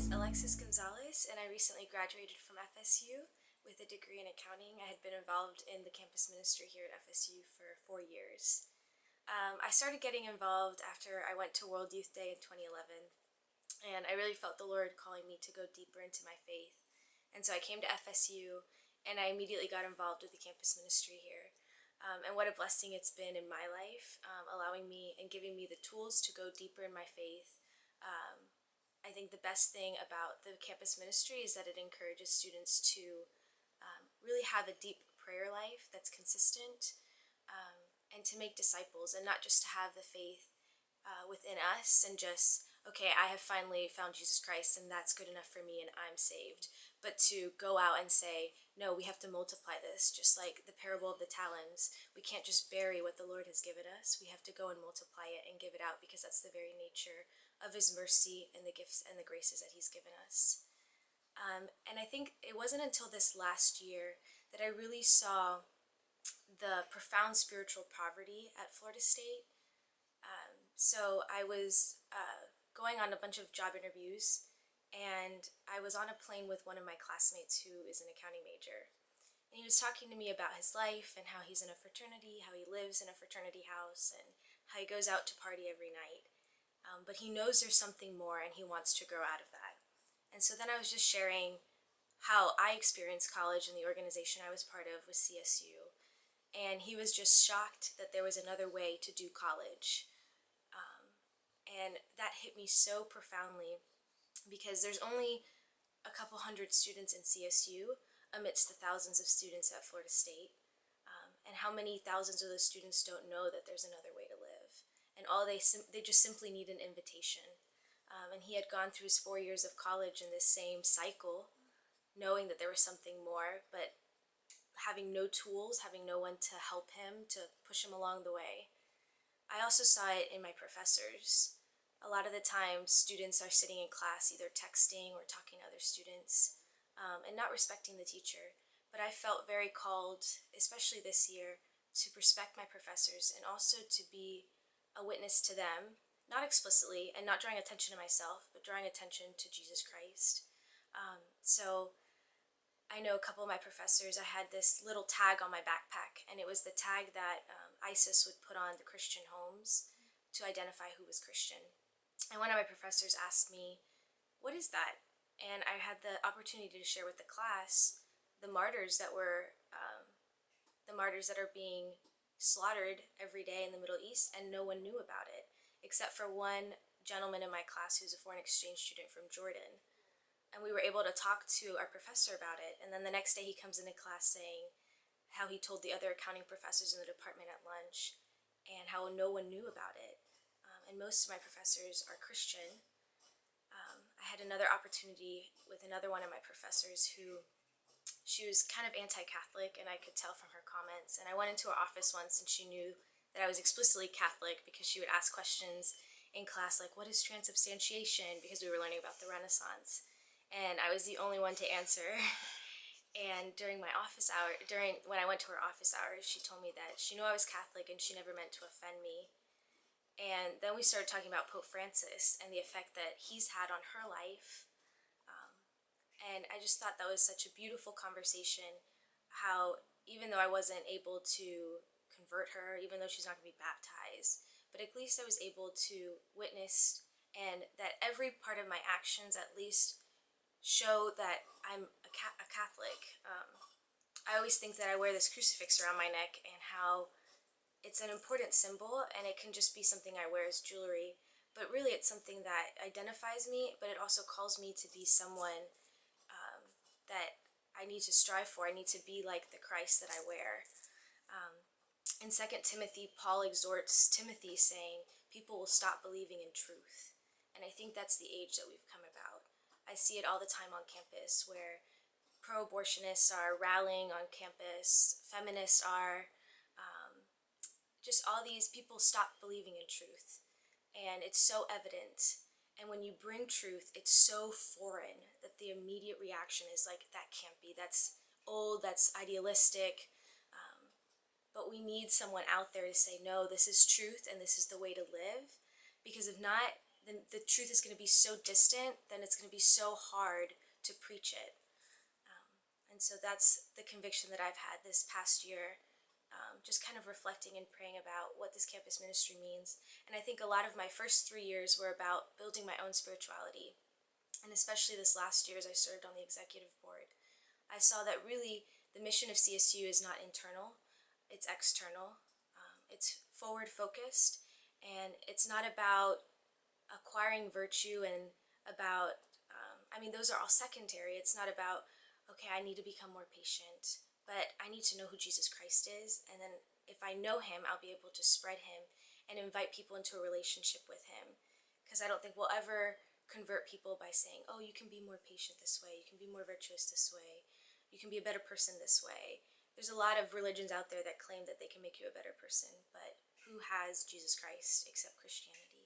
is Alexis Gonzalez, and I recently graduated from FSU with a degree in accounting. I had been involved in the campus ministry here at FSU for 4 years. I started getting involved after I went to World Youth Day in 2011, and I really felt the Lord calling me to go deeper into my faith. And so I came to FSU, and I immediately got involved with the campus ministry here. And what a blessing it's been in my life, allowing me and giving me the tools to go deeper in my faith. I think the best thing about the campus ministry is that it encourages students to really have a deep prayer life that's consistent, and to make disciples, and not just to have the faith within us and just, okay, I have finally found Jesus Christ and that's good enough for me and I'm saved, but to go out and say, no, we have to multiply this, just like the parable of the talents. We can't just bury what the Lord has given us. We have to go and multiply it and give it out, because that's the very nature of his mercy and the gifts and the graces that he's given us. And I think it wasn't until this last year that I really saw the profound spiritual poverty at Florida State. So I was going on a bunch of job interviews, and I was on a plane with one of my classmates who is an accounting major. And he was talking to me about his life and how he's in a fraternity, how he lives in a fraternity house, and how he goes out to party every night. But he knows there's something more and he wants to grow out of that. And so then I was just sharing how I experienced college and the organization I was part of was CSU. And he was just shocked that there was another way to do college. And that hit me so profoundly, because there's only a couple hundred students in CSU amidst the thousands of students at Florida State. And how many thousands of those students don't know that there's another way to live. And they just simply need an invitation. And he had gone through his 4 years of college in this same cycle, knowing that there was something more, but having no tools, having no one to help him, to push him along the way. I also saw it in my professors. A lot of the time, students are sitting in class either texting or talking to other students, and not respecting the teacher. But I felt very called, especially this year, to respect my professors and also to be a witness to them, not explicitly and not drawing attention to myself, but drawing attention to Jesus Christ. So I know a couple of my professors, I had this little tag on my backpack, and it was the tag that ISIS would put on the Christian homes to identify who was Christian. And one of my professors asked me, what is that? And I had the opportunity to share with the class the martyrs that are being slaughtered every day in the Middle East, and no one knew about it, except for one gentleman in my class who's a foreign exchange student from Jordan. And we were able to talk to our professor about it, and then the next day he comes into class saying how he told the other accounting professors in the department at lunch, and how no one knew about it. And most of my professors are Christian. I had another opportunity with another one of my professors who, she was kind of anti-Catholic, and I could tell from her comments. And I went into her office once, and she knew that I was explicitly Catholic, because she would ask questions in class like, what is transubstantiation? Because we were learning about the Renaissance. And I was the only one to answer. And during my office hour, when I went to her office hours, she told me that she knew I was Catholic and she never meant to offend me. And then we started talking about Pope Francis and the effect that he's had on her life. And I just thought that was such a beautiful conversation, how even though I wasn't able to convert her, even though she's not going to be baptized, but at least I was able to witness, and that every part of my actions at least show that I'm a Catholic. I always think that I wear this crucifix around my neck, and how it's an important symbol, and it can just be something I wear as jewelry, but really it's something that identifies me, but it also calls me to be someone that I need to strive for. I need to be like the Christ that I wear. In 2 Timothy, Paul exhorts Timothy saying, people will stop believing in truth. And I think that's the age that we've come about. I see it all the time on campus, where pro-abortionists are rallying on campus, feminists are, just all these people stop believing in truth. And it's so evident. And when you bring truth, it's so foreign that the immediate reaction is like, that can't be, that's old, that's idealistic. But we need someone out there to say, no, this is truth and this is the way to live. Because if not, then the truth is going to be so distant, then it's going to be so hard to preach it. And so that's the conviction that I've had this past year, just kind of reflecting and praying about what this campus ministry means. And I think a lot of my first 3 years were about building my own spirituality. And especially this last year as I served on the executive board, I saw that really the mission of CSU is not internal, it's external. It's forward focused, and it's not about acquiring virtue and about, those are all secondary. It's not about, okay, I need to become more patient, but I need to know who Jesus Christ is, and then if I know him, I'll be able to spread him and invite people into a relationship with him. Because I don't think we'll ever convert people by saying, oh, you can be more patient this way, you can be more virtuous this way, you can be a better person this way. There's a lot of religions out there that claim that they can make you a better person, but who has Jesus Christ except Christianity?